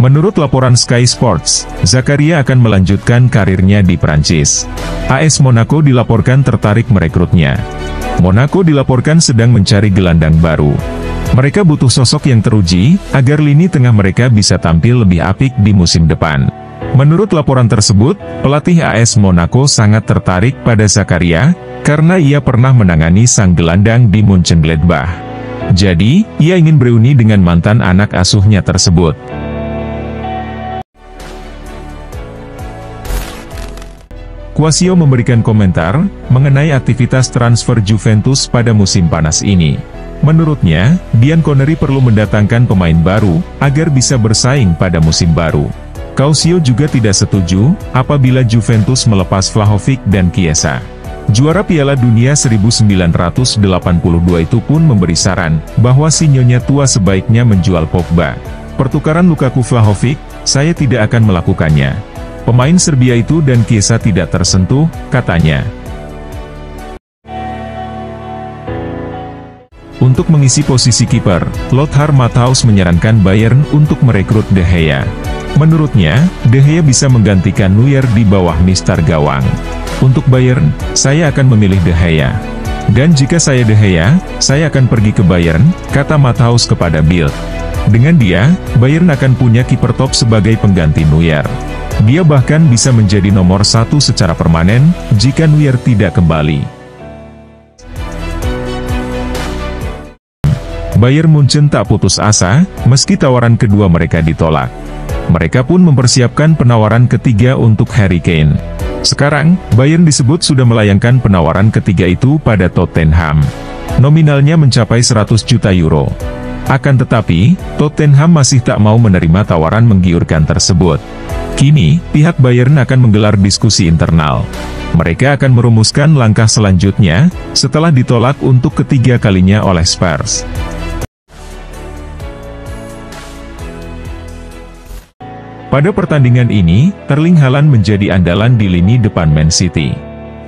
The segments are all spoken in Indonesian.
Menurut laporan Sky Sports, Zakaria akan melanjutkan karirnya di Prancis. AS Monaco dilaporkan tertarik merekrutnya. Monaco dilaporkan sedang mencari gelandang baru. Mereka butuh sosok yang teruji, agar lini tengah mereka bisa tampil lebih apik di musim depan. Menurut laporan tersebut, pelatih AS Monaco sangat tertarik pada Zakaria, karena ia pernah menangani sang gelandang di Mönchengladbach. Jadi, ia ingin bereuni dengan mantan anak asuhnya tersebut. Quasio memberikan komentar mengenai aktivitas transfer Juventus pada musim panas ini. Menurutnya, Dian Connery perlu mendatangkan pemain baru, agar bisa bersaing pada musim baru. Quasio juga tidak setuju, apabila Juventus melepas Vlahovic dan Chiesa. Juara Piala Dunia 1982 itu pun memberi saran, bahwa si nyonya tua sebaiknya menjual Pogba. Pertukaran Lukaku-Vlahovic, saya tidak akan melakukannya. Pemain Serbia itu dan Chiesa tidak tersentuh, katanya. Untuk mengisi posisi kiper, Lothar Matthaus menyarankan Bayern untuk merekrut De Gea. Menurutnya, De Gea bisa menggantikan Neuer di bawah mistar gawang. Untuk Bayern, saya akan memilih De Gea. Dan jika saya De Gea, saya akan pergi ke Bayern, kata Matthaus kepada Bild. Dengan dia, Bayern akan punya kiper top sebagai pengganti Neuer. Dia bahkan bisa menjadi nomor 1 secara permanen, jika Neuer tidak kembali. Bayern Munchen tak putus asa, meski tawaran kedua mereka ditolak. Mereka pun mempersiapkan penawaran ketiga untuk Harry Kane. Sekarang, Bayern disebut sudah melayangkan penawaran ketiga itu pada Tottenham. Nominalnya mencapai 100 juta euro. Akan tetapi, Tottenham masih tak mau menerima tawaran menggiurkan tersebut. Kini, pihak Bayern akan menggelar diskusi internal. Mereka akan merumuskan langkah selanjutnya, setelah ditolak untuk ketiga kalinya oleh Spurs. Pada pertandingan ini, Erling Haaland menjadi andalan di lini depan Man City.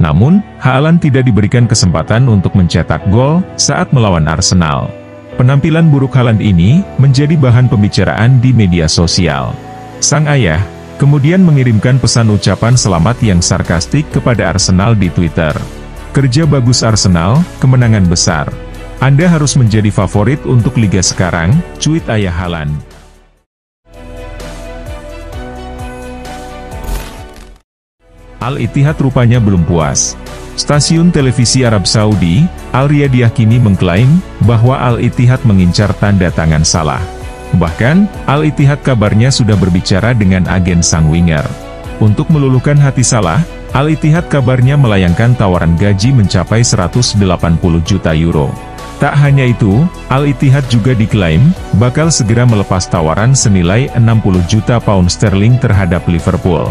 Namun, Haaland tidak diberikan kesempatan untuk mencetak gol saat melawan Arsenal. Penampilan buruk Haaland ini menjadi bahan pembicaraan di media sosial. Sang ayah kemudian mengirimkan pesan ucapan selamat yang sarkastik kepada Arsenal di Twitter. Kerja bagus Arsenal, kemenangan besar. Anda harus menjadi favorit untuk liga sekarang, cuit ayah Haaland. Al-Ittihad rupanya belum puas. Stasiun televisi Arab Saudi, Al-Riyadiyah kini mengklaim bahwa Al-Ittihad mengincar tanda tangan Salah. Bahkan, Al-Ittihad kabarnya sudah berbicara dengan agen sang winger. Untuk meluluhkan hati Salah, Al-Ittihad kabarnya melayangkan tawaran gaji mencapai 180 juta euro. Tak hanya itu, Al-Ittihad juga diklaim bakal segera melepas tawaran senilai 60 juta pound sterling terhadap Liverpool.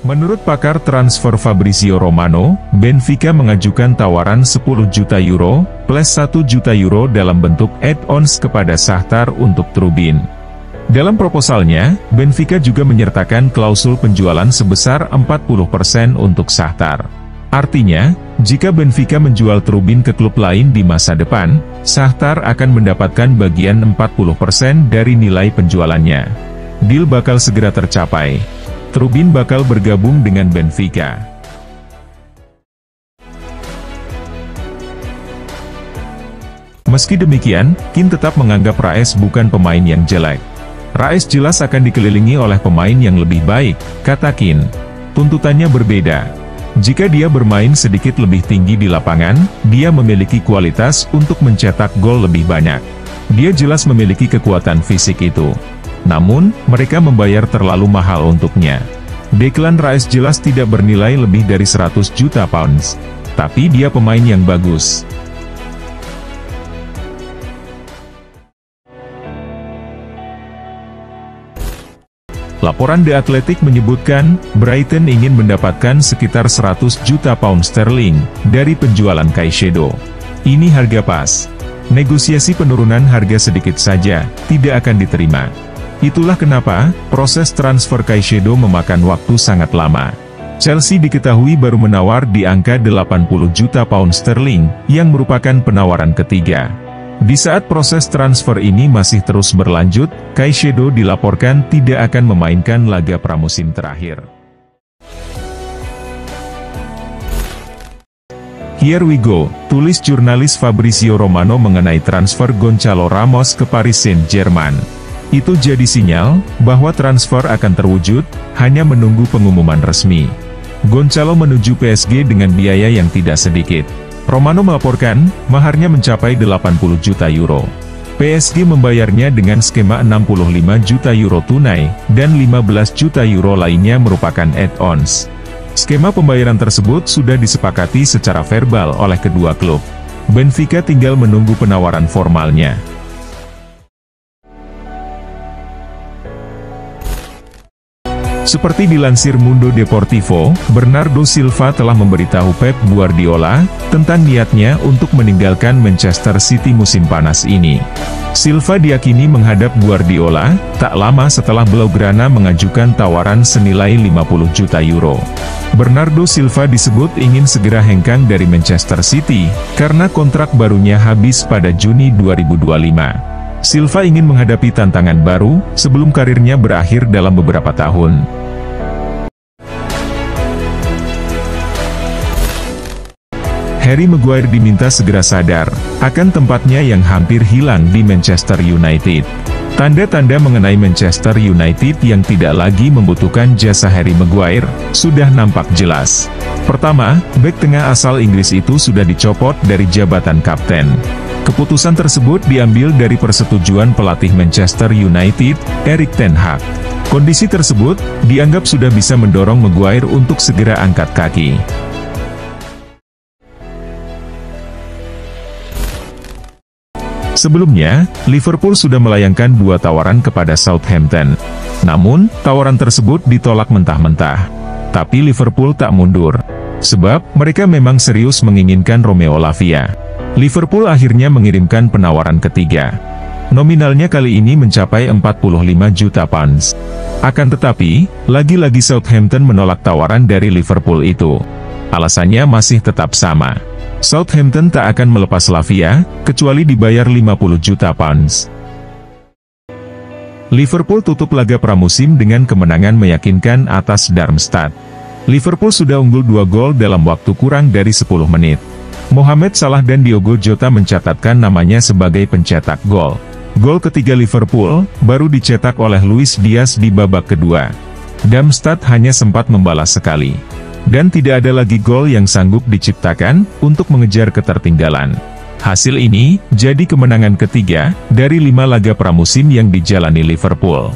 Menurut pakar transfer Fabrizio Romano, Benfica mengajukan tawaran 10 juta euro, plus 1 juta euro dalam bentuk add-ons kepada Shakhtar untuk Trubin. Dalam proposalnya, Benfica juga menyertakan klausul penjualan sebesar 40% untuk Shakhtar. Artinya, jika Benfica menjual Trubin ke klub lain di masa depan, Shakhtar akan mendapatkan bagian 40% dari nilai penjualannya. Deal bakal segera tercapai. Trubin bakal bergabung dengan Benfica. Meski demikian, Keane tetap menganggap Raes bukan pemain yang jelek. Raes jelas akan dikelilingi oleh pemain yang lebih baik, kata Keane. Tuntutannya berbeda. Jika dia bermain sedikit lebih tinggi di lapangan, dia memiliki kualitas untuk mencetak gol lebih banyak. Dia jelas memiliki kekuatan fisik itu. Namun, mereka membayar terlalu mahal untuknya. Declan Rice jelas tidak bernilai lebih dari 100 juta pounds. Tapi dia pemain yang bagus. Laporan The Athletic menyebutkan, Brighton ingin mendapatkan sekitar 100 juta pound sterling dari penjualan Caicedo. Ini harga pas. Negosiasi penurunan harga sedikit saja tidak akan diterima. Itulah kenapa proses transfer Caicedo memakan waktu sangat lama. Chelsea diketahui baru menawar di angka 80 juta pound sterling, yang merupakan penawaran ketiga. Di saat proses transfer ini masih terus berlanjut, Caicedo dilaporkan tidak akan memainkan laga pramusim terakhir. Here we go, tulis jurnalis Fabrizio Romano mengenai transfer Gonçalo Ramos ke Paris Saint-Germain. Itu jadi sinyal bahwa transfer akan terwujud, hanya menunggu pengumuman resmi. Gonçalo menuju PSG dengan biaya yang tidak sedikit. Romano melaporkan, maharnya mencapai 80 juta euro. PSG membayarnya dengan skema 65 juta euro tunai, dan 15 juta euro lainnya merupakan add-ons. Skema pembayaran tersebut sudah disepakati secara verbal oleh kedua klub. Benfica tinggal menunggu penawaran formalnya. Seperti dilansir Mundo Deportivo, Bernardo Silva telah memberitahu Pep Guardiola tentang niatnya untuk meninggalkan Manchester City musim panas ini. Silva diyakini menghadap Guardiola tak lama setelah Blaugrana mengajukan tawaran senilai 50 juta euro. Bernardo Silva disebut ingin segera hengkang dari Manchester City karena kontrak barunya habis pada Juni 2025. Silva ingin menghadapi tantangan baru sebelum karirnya berakhir dalam beberapa tahun. Harry Maguire diminta segera sadar akan tempatnya yang hampir hilang di Manchester United. Tanda-tanda mengenai Manchester United yang tidak lagi membutuhkan jasa Harry Maguire sudah nampak jelas. Pertama, bek tengah asal Inggris itu sudah dicopot dari jabatan kapten. Keputusan tersebut diambil dari persetujuan pelatih Manchester United, Erik ten Hag. Kondisi tersebut dianggap sudah bisa mendorong Maguire untuk segera angkat kaki. Sebelumnya, Liverpool sudah melayangkan 2 tawaran kepada Southampton. Namun, tawaran tersebut ditolak mentah-mentah. Tapi Liverpool tak mundur. Sebab, mereka memang serius menginginkan Romeo Lavia. Liverpool akhirnya mengirimkan penawaran ketiga. Nominalnya kali ini mencapai 45 juta pounds. Akan tetapi, lagi-lagi Southampton menolak tawaran dari Liverpool itu. Alasannya masih tetap sama. Southampton tak akan melepas Lavia, kecuali dibayar 50 juta pounds. Liverpool tutup laga pramusim dengan kemenangan meyakinkan atas Darmstadt. Liverpool sudah unggul 2 gol dalam waktu kurang dari 10 menit. Mohamed Salah dan Diogo Jota mencatatkan namanya sebagai pencetak gol. Gol ketiga Liverpool baru dicetak oleh Luis Diaz di babak kedua. Darmstadt hanya sempat membalas sekali. Dan tidak ada lagi gol yang sanggup diciptakan untuk mengejar ketertinggalan. Hasil ini jadi kemenangan ketiga dari 5 laga pramusim yang dijalani Liverpool.